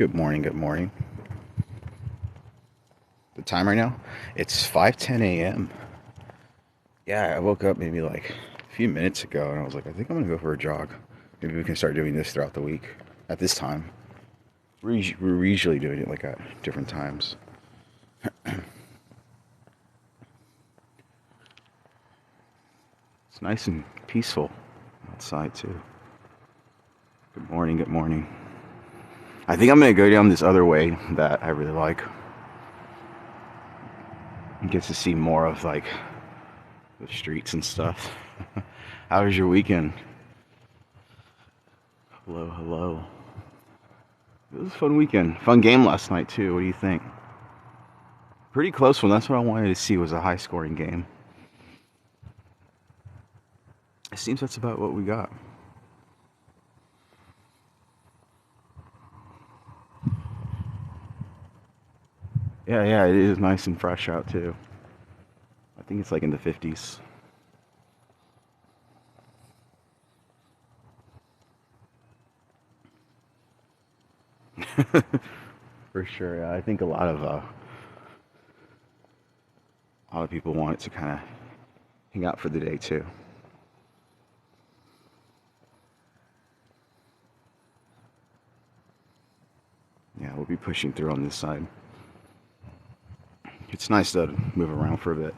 Good morning, good morning. The time right now? It's 5:10 a.m. Yeah, I woke up maybe like a few minutes ago and I was like, I think I'm gonna go for a jog. Maybe we can start doing this throughout the week at this time. We're usually doing it like at different times. It's nice and peaceful outside too. Good morning, good morning. I think I'm gonna go down this other way that I really like. Get to see more of like the streets and stuff. How was your weekend? Hello, hello. It was a fun weekend. Fun game last night too. What do you think? Pretty close one. That's what I wanted to see, was a high scoring game. It seems that's about what we got. Yeah, it is nice and fresh out too. I think it's like in the 50s. For sure. Yeah. I think a lot of people want it to kind of hang out for the day too. Yeah, we'll be pushing through on this side. It's nice to move around for a bit,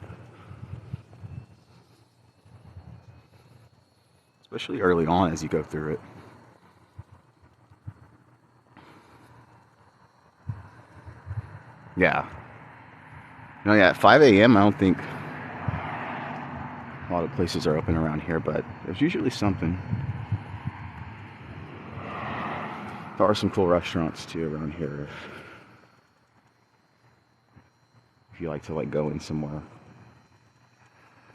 especially early on as you go through it. Yeah. No, yeah, at 5 a.m. I don't think a lot of places are open around here, but there's usually something. There are some cool restaurants too around here if you like to like go in somewhere,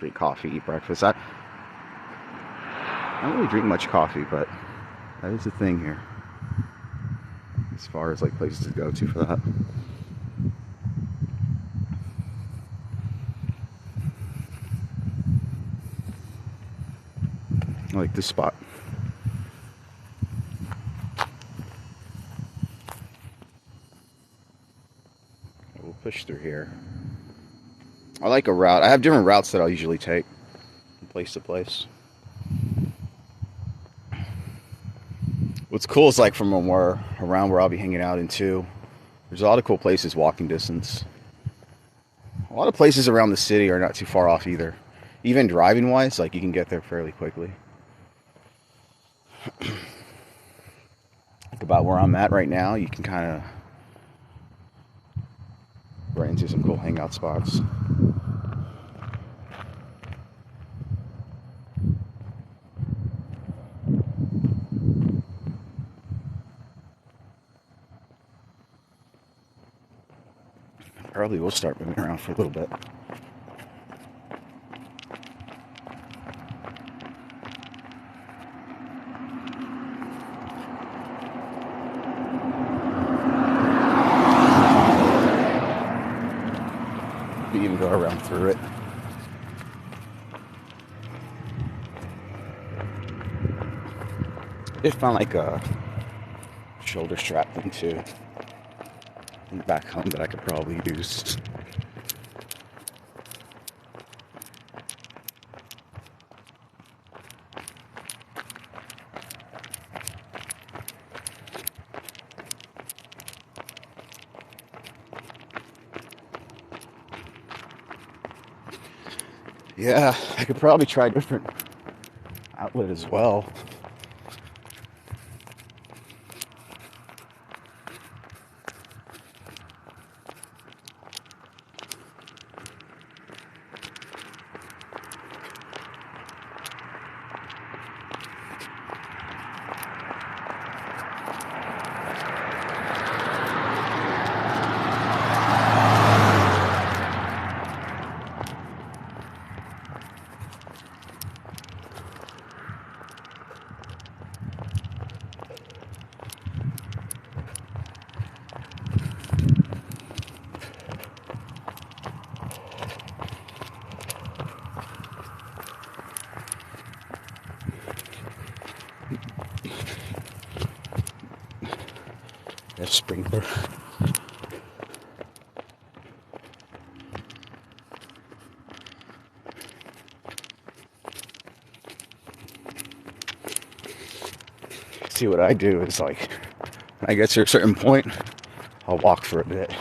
drink coffee, eat breakfast. I don't really drink much coffee, but that is a thing here as far as like places to go to for that. I like this spot. We'll push through here. I like a route. I have different routes that I'll usually take from place to place. What's cool is like from around where I'll be hanging out in too. There's a lot of cool places walking distance. A lot of places around the city are not too far off either. Even driving wise, like you can get there fairly quickly. Like about where I'm at right now, you can kind of run into some cool hangout spots. Probably will start moving around for a little bit. You can go around through it. I found like a shoulder strap thing too back home that I could probably use. Yeah, I could probably try a different outlet as well. There's a sprinkler. See, what I do is like, when I get to a certain point, I'll walk for a bit.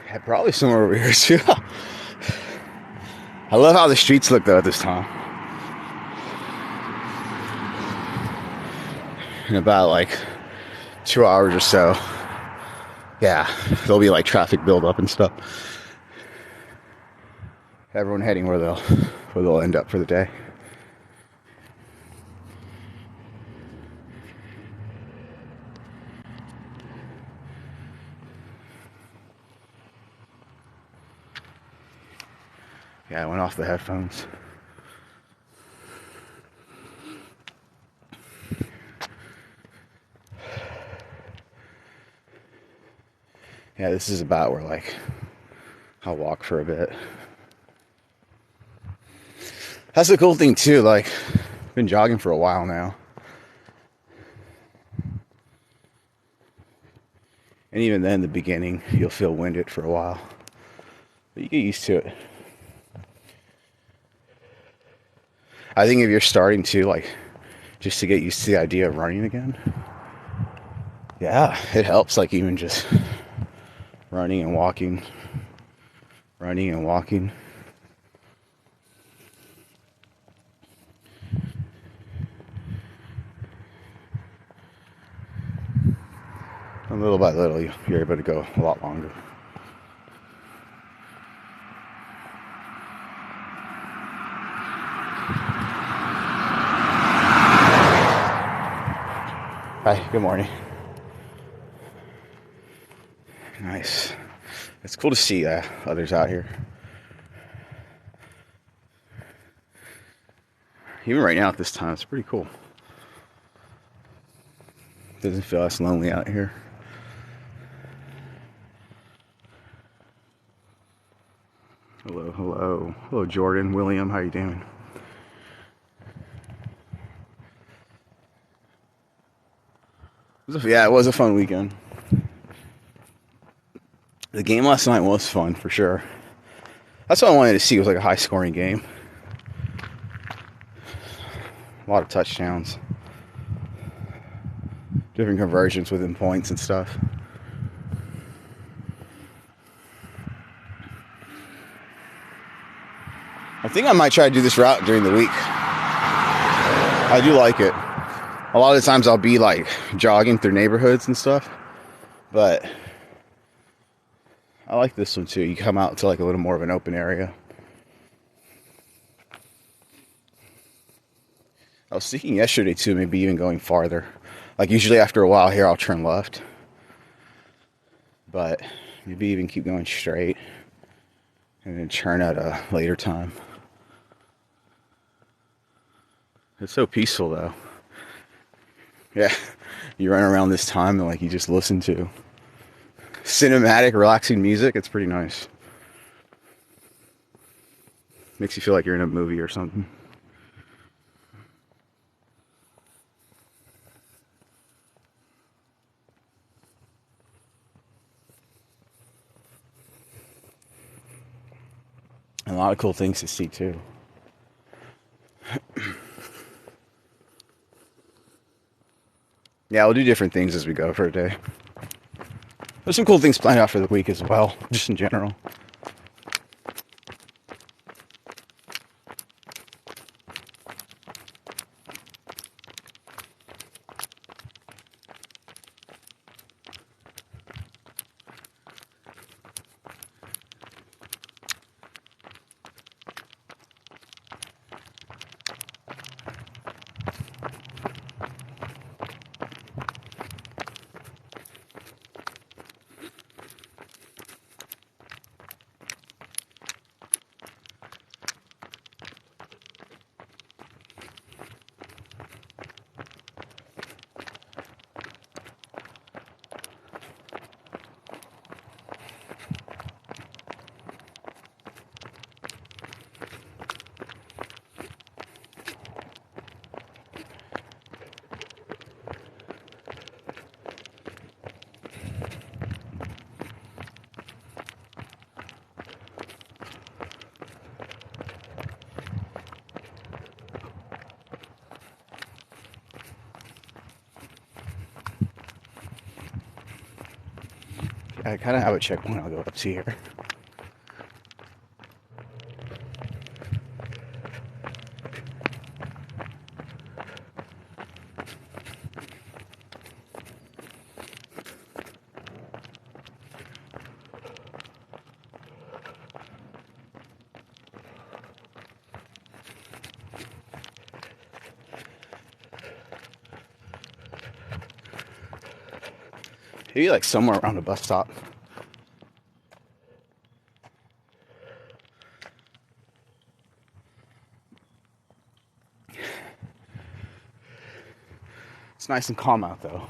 Yeah, probably somewhere over here too. I love how the streets look though at this time. In about like 2 hours or so, yeah, there'll be like traffic buildup and stuff. Everyone heading where they'll end up for the day. Yeah, I went off the headphones. Yeah, this is about where like I'll walk for a bit. That's the cool thing too, like I've been jogging for a while now. And even then, the beginning, you'll feel winded for a while. But you get used to it. I think if you're starting to, like, just to get used to the idea of running again, yeah, it helps, like, even just running and walking. Running and walking. And little by little, you're able to go a lot longer. Hi, good morning. Nice. It's cool to see others out here. Even right now at this time, it's pretty cool. Doesn't feel as lonely out here. Hello, Jordan, William, how you doing? It was a fun weekend. The game last night was fun, for sure. That's what I wanted to see, was like a high-scoring game. A lot of touchdowns. Different conversions within points and stuff. I think I might try to do this route during the week. I do like it. A lot of the times I'll be like jogging through neighborhoods and stuff, but I like this one too. You come out to like a little more of an open area. I was thinking yesterday too, maybe even going farther. Like usually after a while here, I'll turn left, but maybe even keep going straight and then turn at a later time. It's so peaceful though. Yeah, you run around this time and like you just listen to cinematic, relaxing music. It's pretty nice. Makes you feel like you're in a movie or something. And a lot of cool things to see too. Yeah, we'll do different things as we go for a day. There's some cool things planned out for the week as well, just in general. I kind of have a checkpoint. I'll go up to here. Maybe like somewhere around the bus stop. It's nice and calm out though.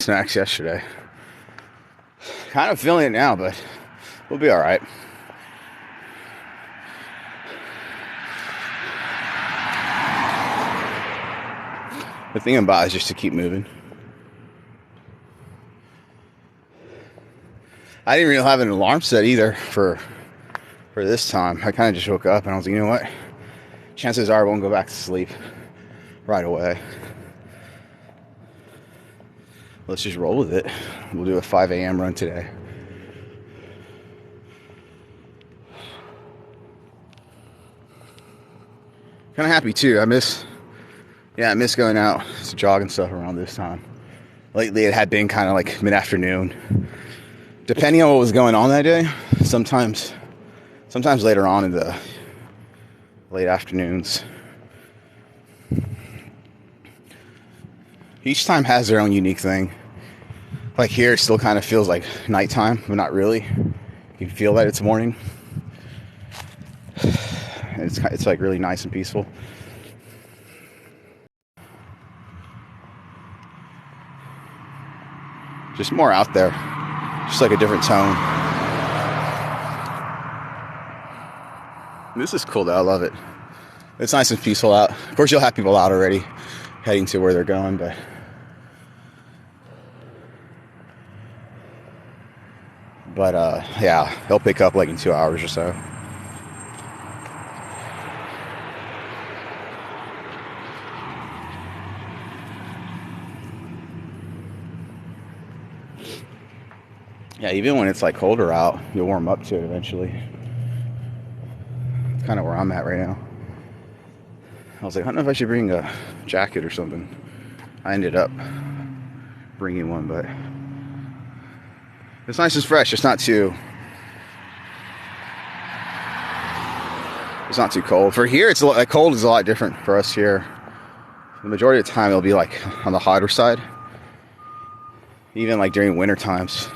Snacks yesterday. Kind of feeling it now, but we'll be all right. The thing about it is just to keep moving. I didn't really have an alarm set either for this time. I kind of just woke up and I was like, you know what? Chances are I won't go back to sleep right away. Let's just roll with it. We'll do a 5 a.m. run today. Kind of happy too. I miss going out to jog and stuff around this time. Lately it had been kind of like mid-afternoon. Depending on what was going on that day, sometimes later on in the late afternoons. Each time has their own unique thing. Like here, it still kind of feels like nighttime, but not really. You can feel that it's morning. It's like really nice and peaceful. Just more out there. Just like a different tone. This is cool though, I love it. It's nice and peaceful out. Of course you'll have people out already heading to where they're going, but yeah, they'll pick up like in 2 hours or so. Yeah, even when it's like colder out, you'll warm up to it eventually. It's kind of where I'm at right now. I was like, I don't know if I should bring a jacket or something. I ended up bringing one, but it's nice and fresh. It's not too cold. For here, it's like cold is a lot different for us here. The majority of the time, it'll be like on the hotter side. Even like during winter times.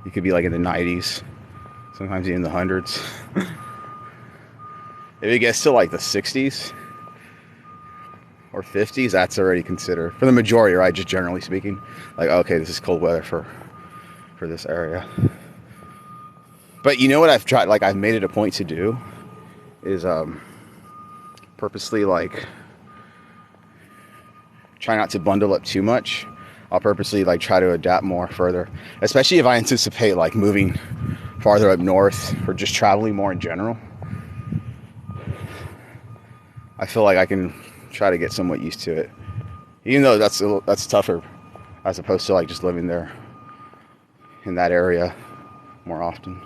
You could be like in the 90s, sometimes even the hundreds. If it gets to like the 60s or 50s, that's already considered, for the majority, right? Just generally speaking, like, okay, this is cold weather for this area. But you know what I've tried, like I've made it a point to do is purposely like try not to bundle up too much. I'll purposely like try to adapt more further, especially if I anticipate like moving farther up north or just traveling more in general. I feel like I can try to get somewhat used to it, even though that's tougher as opposed to like just living there in that area more often.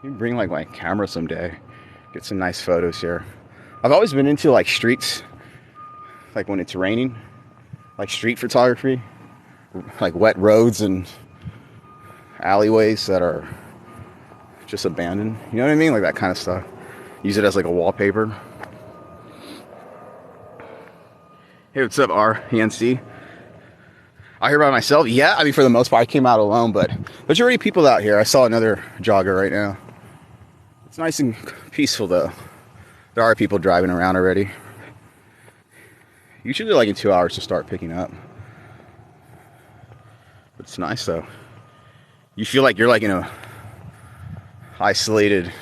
You can bring like my camera someday, get some nice photos here. I've always been into like streets. Like when it's raining, like street photography, like wet roads and alleyways that are just abandoned. You know what I mean? Like that kind of stuff. Use it as like a wallpaper. Hey, what's up, RENC? Out here by myself? Yeah, I mean, for the most part, I came out alone, but there's already people out here. I saw another jogger right now. It's nice and peaceful, though. There are people driving around already. Usually like in 2 hours to start picking up. But it's nice though. You feel like you're like in a isolated,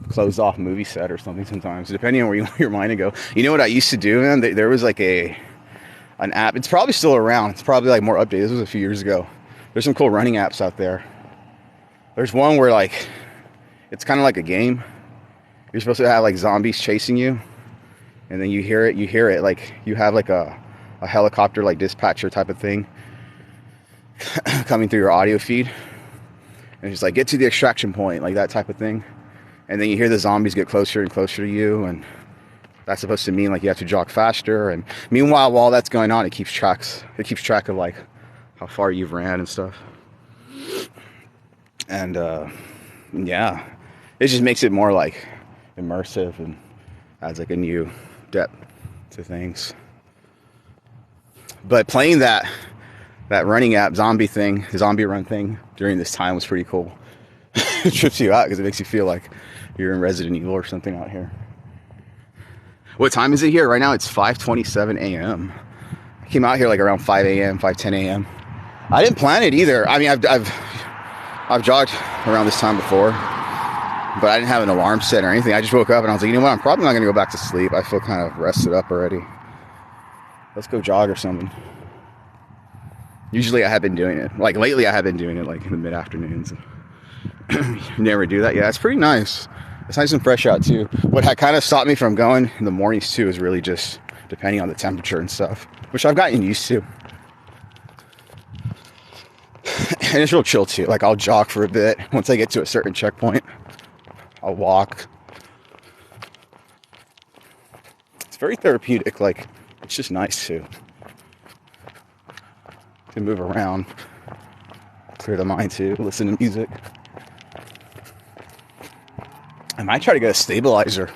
closed off movie set or something sometimes, depending on where you want your mind to go. You know what I used to do, man? There was like an app. It's probably still around. It's probably like more updated. This was a few years ago. There's some cool running apps out there. There's one where like it's kind of like a game. You're supposed to have like zombies chasing you, and then you hear it like you have like a helicopter like dispatcher type of thing coming through your audio feed, and it's like get to the extraction point, like that type of thing. And then you hear the zombies get closer and closer to you, and that's supposed to mean like you have to jog faster. And meanwhile, while that's going on, it keeps track of like how far you've ran and stuff. And yeah, it just makes it more like immersive and adds like a new depth to things. But playing that running app zombie run thing during this time was pretty cool. It trips you out because it makes you feel like you're in Resident Evil or something out here. What time is it here? Right now it's 5:27 a.m. I came out here like around 5 a.m., 5:10 a.m. I didn't plan it either. I mean, I've jogged around this time before, but I didn't have an alarm set or anything. I just woke up and I was like, you know what? I'm probably not going to go back to sleep. I feel kind of rested up already. Let's go jog or something. Usually I have been doing it. Like lately I have been doing it like in the mid-afternoons. Never do that. Yeah, it's pretty nice. It's nice and fresh out too. What had kind of stopped me from going in the mornings too is really just depending on the temperature and stuff, which I've gotten used to. And it's real chill too. Like I'll jog for a bit. Once I get to a certain checkpoint, I'll walk. It's very therapeutic. Like it's just nice to move around, clear the mind too, listen to music. I might try to get a stabilizer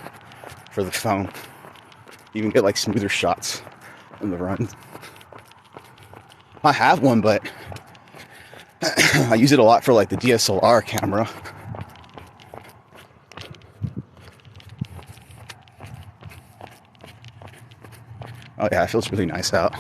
for the phone. Even get like smoother shots in the run. I have one, but I use it a lot for like the DSLR camera. Oh yeah, it feels really nice out.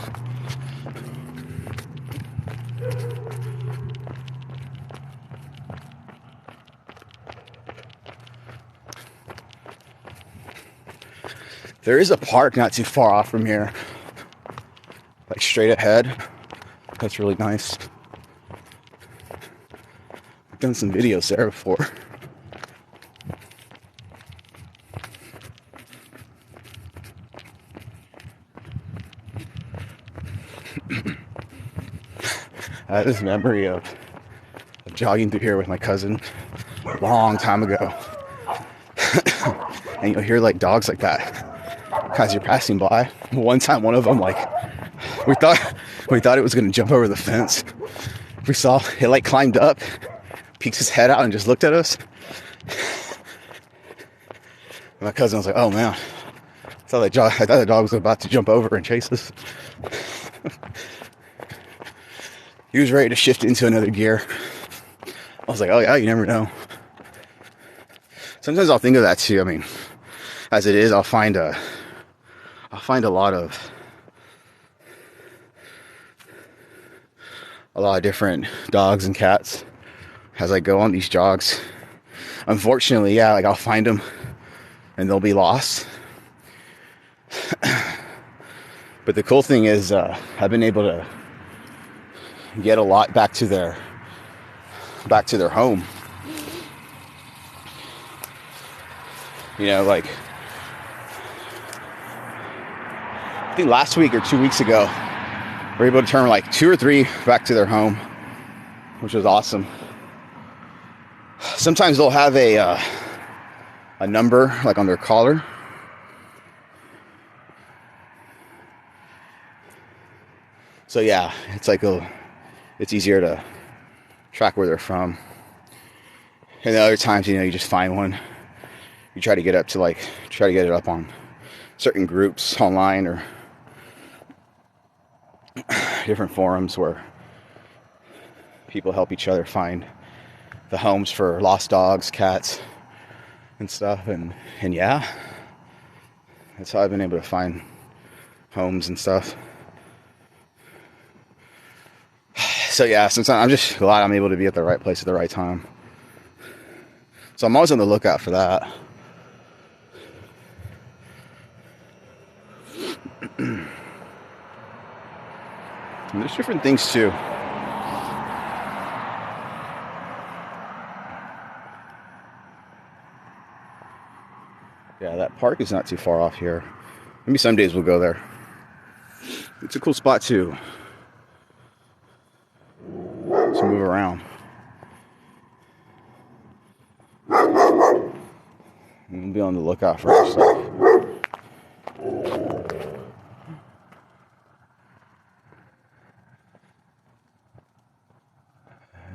There is a park not too far off from here, like straight ahead. That's really nice. I've done some videos there before. I had this memory of jogging through here with my cousin a long time ago. And you'll hear like dogs like that as you're passing by. One time, one of them, like, we thought it was gonna jump over the fence. We saw it like climbed up, peeks his head out, and just looked at us. And my cousin was like, "Oh man, I thought the dog was about to jump over and chase us." He was ready to shift into another gear. I was like, "Oh yeah, you never know." Sometimes I'll think of that too. I mean, as it is, I'll find a lot of different dogs and cats as I go on these jogs. Unfortunately, yeah, like I'll find them and they'll be lost. But the cool thing is, I've been able to get a lot back to their home. You know, like I think last week or 2 weeks ago, we were able to turn like 2 or 3 back to their home, which was awesome. Sometimes they'll have a number like on their collar. So yeah, it's like it's easier to track where they're from. And the other times, you know, you just find one. You try to get it up on certain groups online or different forums where people help each other find the homes for lost dogs, cats, and stuff. And yeah, that's how I've been able to find homes and stuff. So yeah, sometimes I'm just glad I'm able to be at the right place at the right time. So I'm always on the lookout for that. And there's different things too. park is not too far off here. Maybe some days we'll go there. It's a cool spot too. Let's move around. We'll be on the lookout for stuff.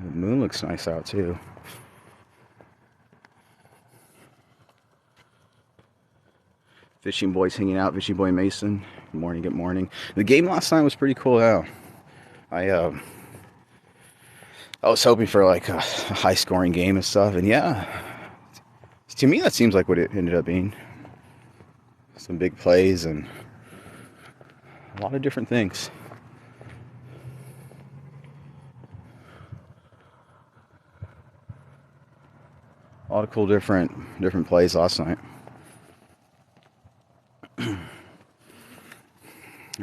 The moon looks nice out too. Fishing boys hanging out. Fishing boy Mason. Good morning. Good morning. The game last night was pretty cool. Yeah, I was hoping for like a high scoring game and stuff, and yeah, to me that seems like what it ended up being. Some big plays and a lot of different things. A lot of cool different plays last night.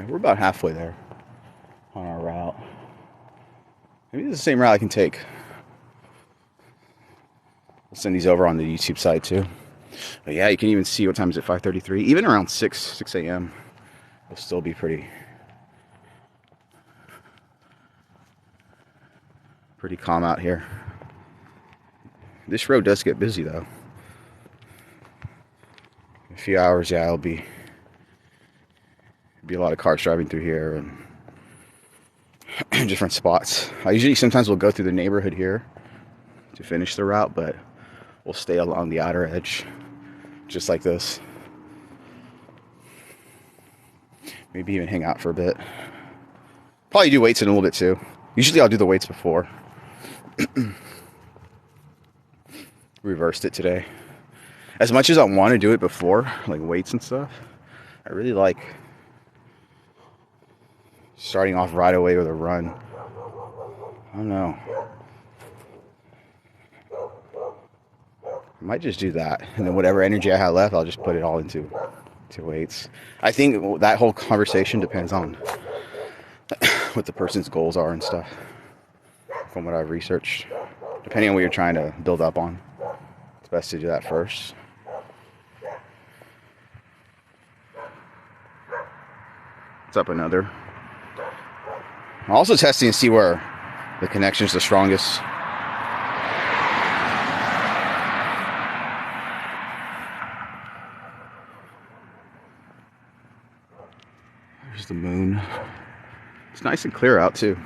We're about halfway there on our route. Maybe this is the same route I can take. We'll send these over on the YouTube side too. But yeah, you can even see what time is it, 5:33. Even around 6 a.m. It'll still be pretty calm out here. This road does get busy though. In a few hours, yeah, it'll be a lot of cars driving through here and different spots. I usually sometimes will go through the neighborhood here to finish the route, but we'll stay along the outer edge, just like this. Maybe even hang out for a bit. Probably do weights in a little bit too. Usually I'll do the weights before. Reversed it today. As much as I want to do it before, like weights and stuff, I really like starting off right away with a run. I don't know. I might just do that, and then whatever energy I have left, I'll just put it all into weights. I think that whole conversation depends on what the person's goals are and stuff. From what I've researched, depending on what you're trying to build up on, it's best to do that first. What's up, another? I'm also testing to see where the connection's the strongest. There's the moon. It's nice and clear out too.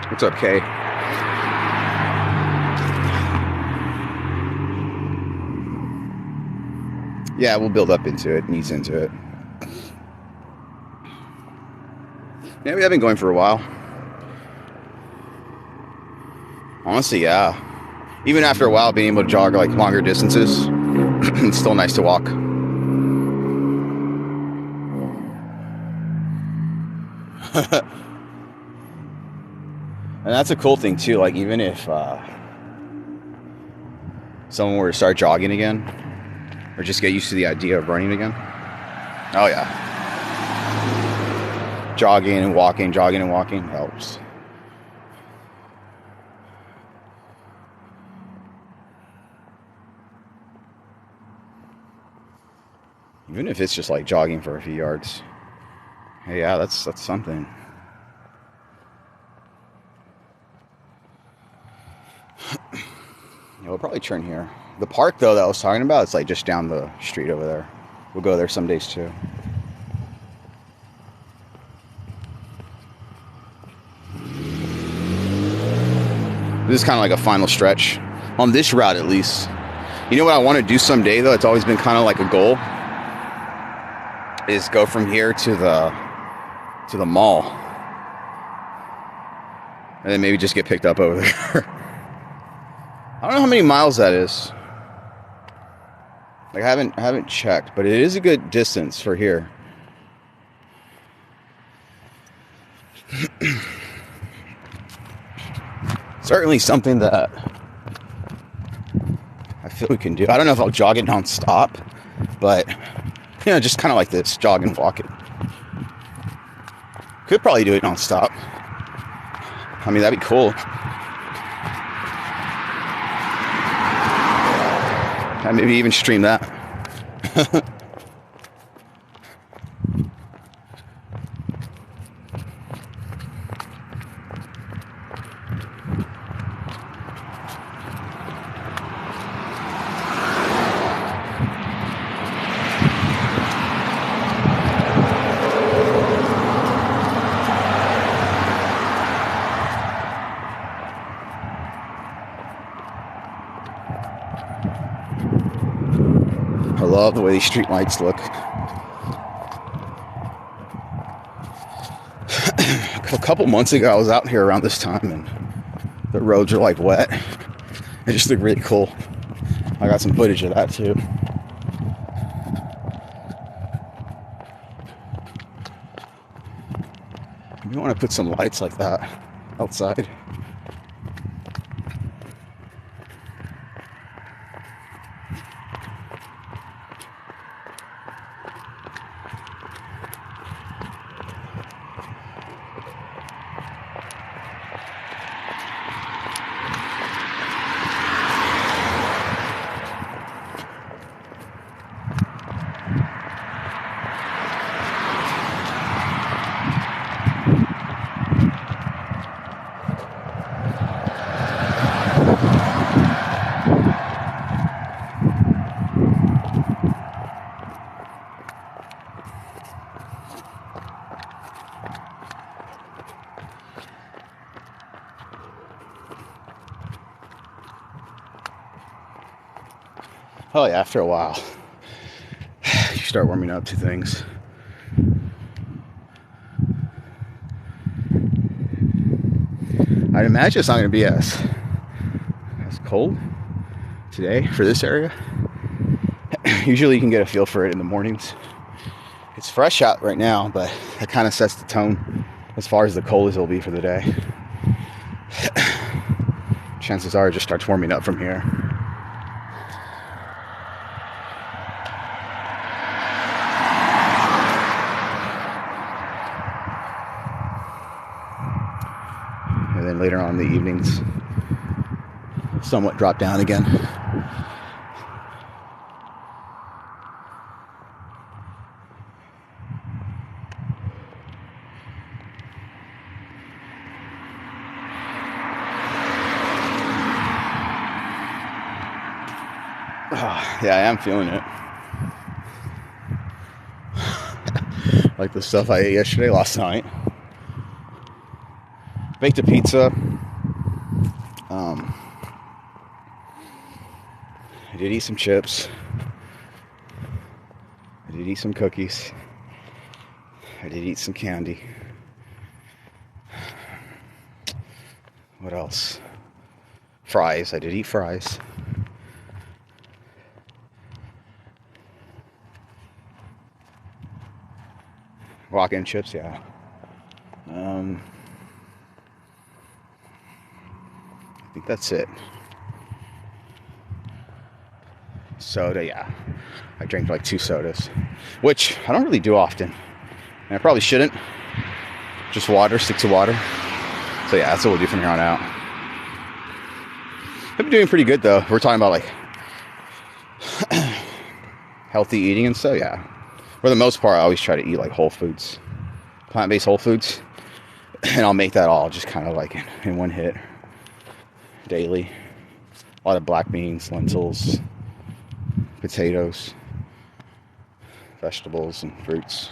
What's up, Kay? Yeah, we'll build up into it, ease into it. Yeah, we have been going for a while. Honestly, yeah. Even after a while, being able to jog like longer distances, it's still nice to walk. And that's a cool thing too. Like even if someone were to start jogging again, or just get used to the idea of running again. Oh yeah. Jogging and walking helps. Even if it's just like jogging for a few yards. Hey, yeah, that's something. Yeah, we'll probably turn here. The park, though, that I was talking about, it's like just down the street over there. We'll go there some days, too. This is kind of like a final stretch. On this route, at least. You know what I want to do someday, though? It's always been kind of like a goal. Is go from here to the mall. And then maybe just get picked up over there. I don't know how many miles that is. Like I haven't checked, but it is a good distance for here. Certainly something that I feel we can do. I don't know if I'll jog it non-stop, but you know, just kind of like this, jog and walk it. Could probably do it non-stop. I mean, that'd be cool. maybe even stream that. I love the way these street lights look. A couple months ago, I was out here around this time, and the roads are like wet. It just looked really cool. I got some footage of that too. You want to put some lights like that outside. Oh yeah, after a while, you start warming up to things. I'd imagine it's not going to be as cold today for this area. Usually you can get a feel for it in the mornings. It's fresh out right now, but that kind of sets the tone as far as the coldest it'll be for the day. Chances are it just starts warming up from here. And then later on in the evenings, somewhat drop down again. Oh, yeah, I am feeling it. Like the stuff I ate yesterday, last night. Baked a pizza. I did eat some chips. I did eat some cookies. I did eat some candy. What else? Fries. I did eat fries. Walk-in chips, yeah. I think that's it. Soda, yeah. I drank like 2 sodas, which I don't really do often. And I probably shouldn't. Just water, stick to water. So yeah, that's what we'll do from here on out. I've been doing pretty good though. We're talking about like healthy eating and stuff, yeah. For the most part, I always try to eat like whole foods, plant-based whole foods. And I'll make that all just kind of like in one hit daily. A lot of black beans, lentils, potatoes, vegetables, and fruits.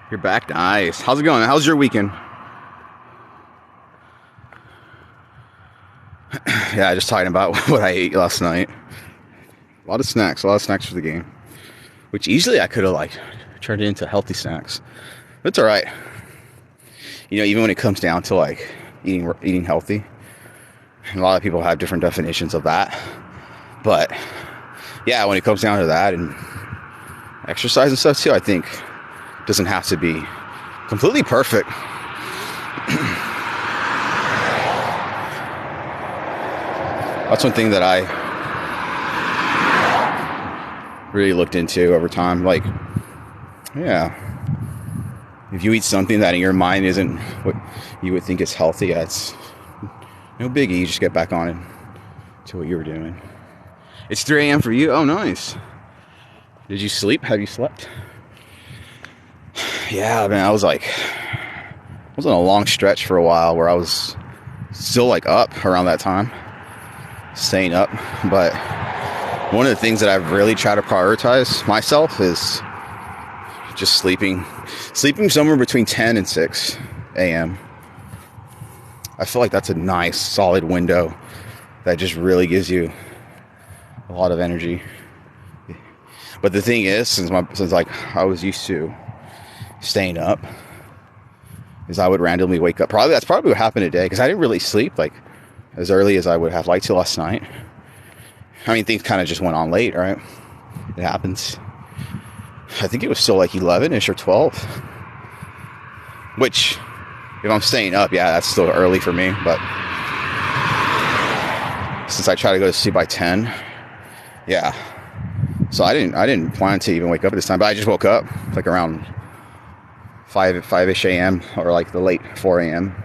You're back? Nice. How's it going? How's your weekend? Yeah, just talking about what I ate last night. A lot of snacks for the game. Which easily I could have like turned it into healthy snacks. But it's alright. You know, even when it comes down to like eating healthy, and a lot of people have different definitions of that. But yeah, when it comes down to that and exercise and stuff too, I think it doesn't have to be completely perfect. That's one thing that I really looked into over time. Like, yeah, If you eat something that in your mind isn't what you would think is healthy, yeah, it's no biggie. You just get back on it to what you were doing. It's 3 a.m. for you? Oh, nice. Did you sleep? Have you slept? Yeah, man, I was on a long stretch for a while where I was still like up around that time, staying up. But one of the things that I've really tried to prioritize myself is just sleeping somewhere between 10 and 6 a.m. I feel like that's a nice solid window that just really gives you a lot of energy. But the thing is, since like I was used to staying up, is I would randomly wake up. That's probably what happened today, because I didn't really sleep like as early as I would have liked to last night. I mean, things kind of just went on late, right? It happens. I think it was still like 11ish or 12. Which, if I'm staying up, yeah, that's still early for me. But since I try to go to sleep by 10, yeah. So I didn't plan to even wake up at this time, but I just woke up like around 5-ish a.m. or like the late 4 a.m.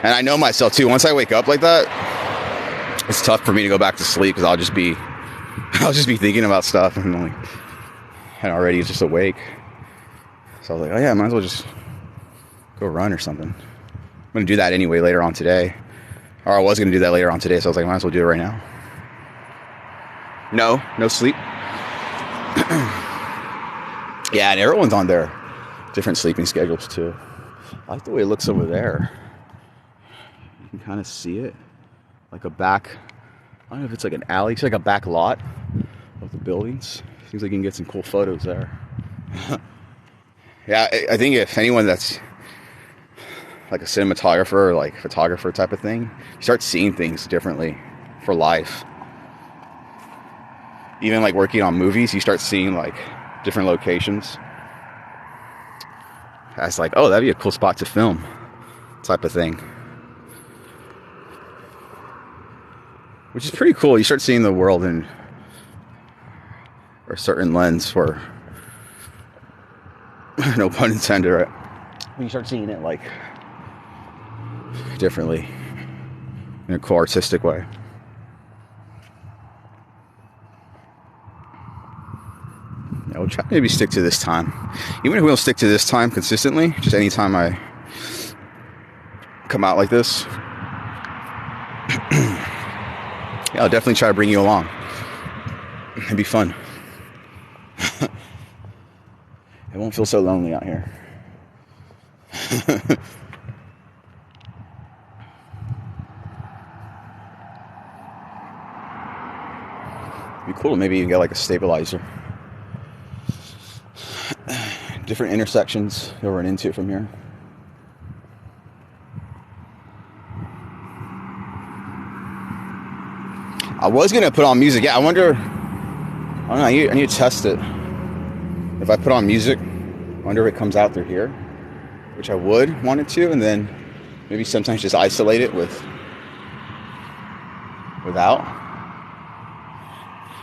And I know myself too. Once I wake up like that, it's tough for me to go back to sleep, because I'll just be thinking about stuff and already just awake. So I was like, oh yeah, I might as well just go run or something. I'm gonna do that anyway later on today, or I was gonna do that later on today. So I was like, I might as well do it right now. No sleep. Yeah, and everyone's on their different sleeping schedules too. I like the way it looks over there. You can kind of see it, like a back. I don't know if it's like an alley. It's like a back lot of the buildings. Seems like you can get some cool photos there. Yeah, I think if anyone that's like a cinematographer or like photographer type of thing, you start seeing things differently for life. Even like working on movies, you start seeing like different locations as like, oh, that'd be a cool spot to film type of thing. Which is pretty cool. You start seeing the world in a certain lens, for no pun intended, right? When you start seeing it like differently in a cool artistic way. Yeah, we'll try to maybe stick to this time. Even if we don't stick to this time consistently, just anytime I come out like this, yeah, I'll definitely try to bring you along. It'd be fun. It won't feel so lonely out here. It'd be cool to maybe even get like a stabilizer. Different intersections you'll run into from here. I was gonna put on music. Yeah, I wonder. I don't know. I need to test it. If I put on music, I wonder if it comes out through here, which I would want it to, and then maybe sometimes just isolate it without.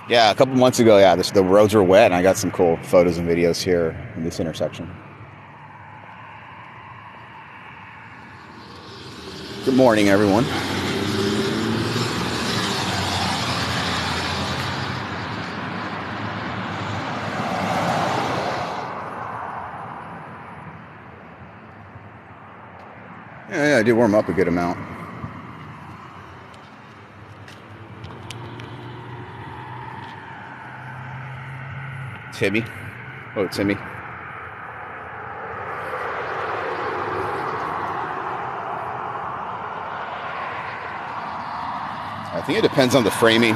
Yeah, a couple months ago, yeah, the roads were wet, and I got some cool photos and videos here in this intersection. Good morning, everyone. Yeah, I did warm up a good amount. Timmy. Oh, Timmy. I think it depends on the framing.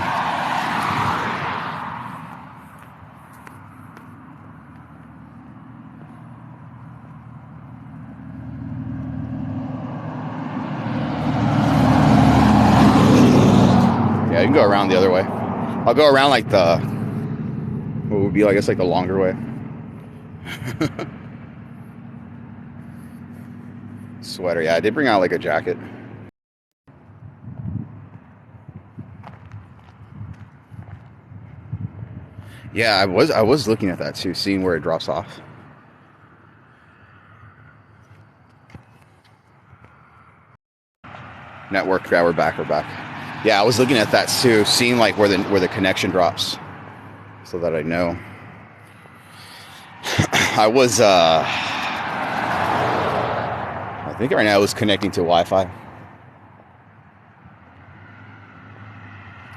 Yeah, you can go around the other way. I'll go around like what would be, I guess, like the longer way. Sweater, yeah, I did bring out like a jacket. Yeah, I was looking at that too, seeing where it drops off. Network, yeah, we're back, we're back. Yeah, I was looking at that too, seeing like where the connection drops, so that I know. I think right now I was connecting to Wi-Fi.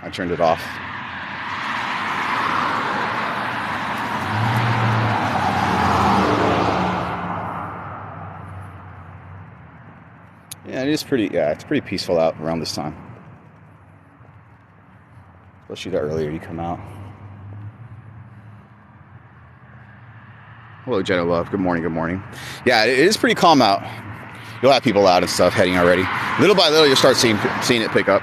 I turned it off. Yeah, it is pretty. Yeah, it's pretty peaceful out around this time, especially the earlier you come out. Hello, Jenna Love. Good morning. Good morning. Yeah, it is pretty calm out. You'll have people out and stuff heading already. Little by little, you'll start seeing it pick up.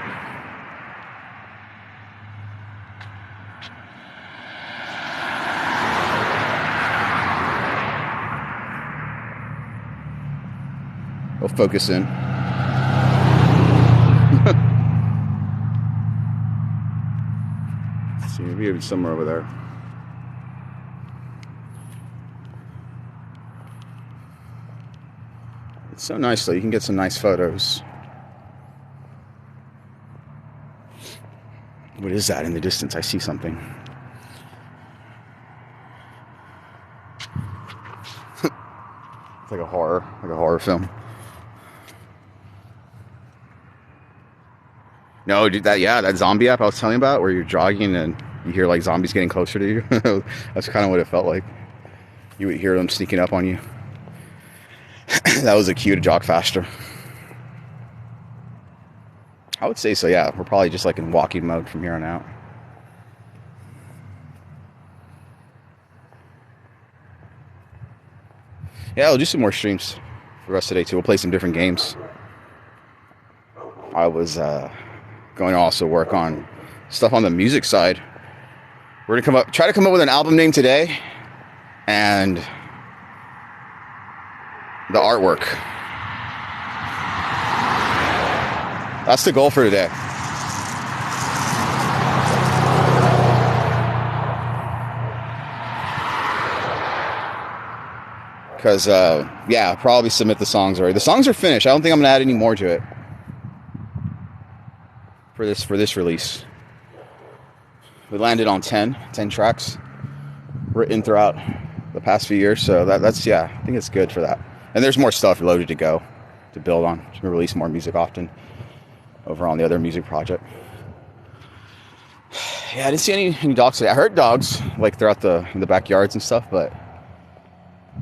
We'll focus in. Let's see, maybe even somewhere over there. It's so nice though. You can get some nice photos. What is that in the distance? I see something. It's like a horror film. No, dude, that zombie app I was telling you about, where you're jogging and you hear like zombies getting closer to you. That's kind of what it felt like. You would hear them sneaking up on you. That was a cue to jog faster. I would say so, yeah. We're probably just like in walking mode from here on out. Yeah, we'll do some more streams for the rest of the day too. We'll play some different games. I was going to also work on stuff on the music side. We're gonna try to come up with an album name today, and the artwork. That's the goal for today. Because, yeah, probably submit the songs already. The songs are finished. I don't think I'm going to add any more to it for this release. We landed on 10 tracks written throughout the past few years. So that's, yeah, I think it's good for that. And there's more stuff loaded to go to build on. We're going to release more music often over on the other music project. Yeah, I didn't see any dogs today. I heard dogs like throughout in the backyards and stuff, but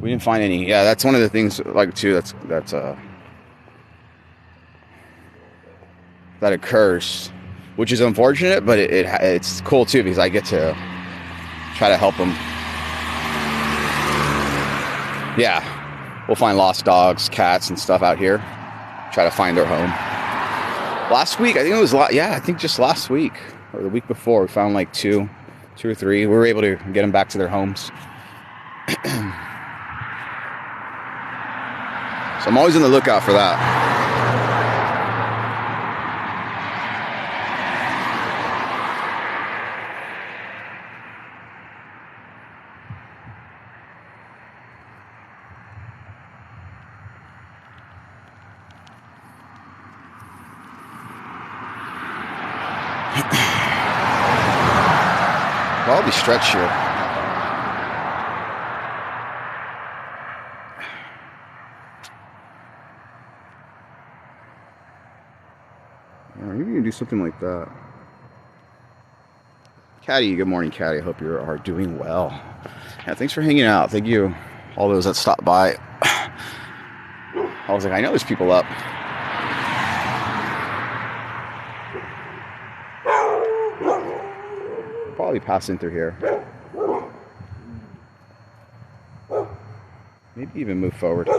we didn't find any. Yeah, that's one of the things like too that occurs, which is unfortunate, but it's cool too because I get to try to help them. Yeah, we'll find lost dogs, cats, and stuff out here. Try to find their home. Last week, I think it was I think just last week or the week before, we found like two or three. We were able to get them back to their homes. So I'm always on the lookout for that. Probably stretch here. Maybe you can do something like that. Caddy, good morning, Caddy. I hope you are doing well. Yeah, thanks for hanging out. Thank you, all those that stopped by. I was like, I know there's people up. Probably passing through here. Maybe even move forward. Yeah,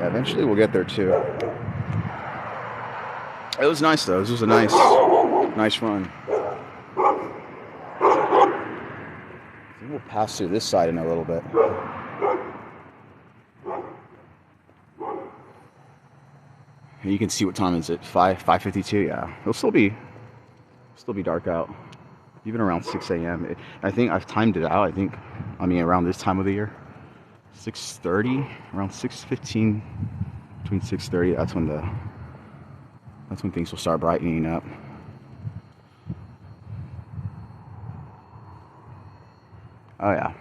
eventually we'll get there too. It was nice though. This was a nice run. I think we'll pass through this side in a little bit. And you can see what time is it? 5:52. Yeah, it'll still be dark out, even around 6 a.m. I think I've timed it out. I mean, around this time of the year, 6:30, around 6:15, between 6:30. That's when things will start brightening up. Oh yeah,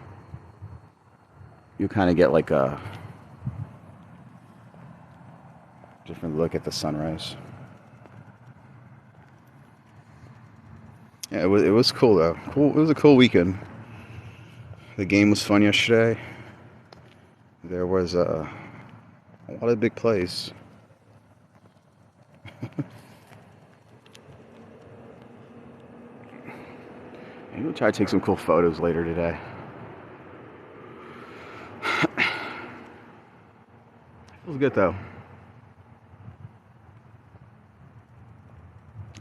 you kind of get like a different look at the sunrise. Yeah, it was cool though. Cool. It was a cool weekend. The game was fun yesterday. There was a lot of big plays. Maybe we'll try to take some cool photos later today. Feels good though.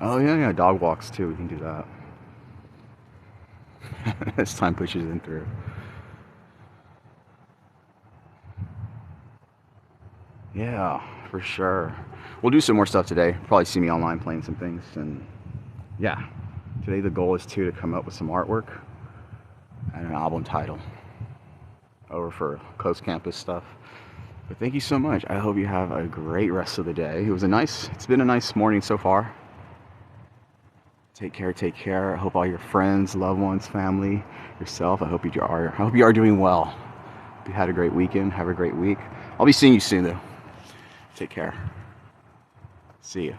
Oh yeah, dog walks too. We can do that as time pushes in through. Yeah, for sure. We'll do some more stuff today. Probably see me online playing some things, and yeah, today the goal is to come up with some artwork and an album title over for Close Campus stuff. But thank you so much. I hope you have a great rest of the day. It's been a nice morning so far. Take care. I hope all your friends, loved ones, family, yourself, I hope you are doing well. Hope you had a great weekend. Have a great week. I'll be seeing you soon though. Take care. See you.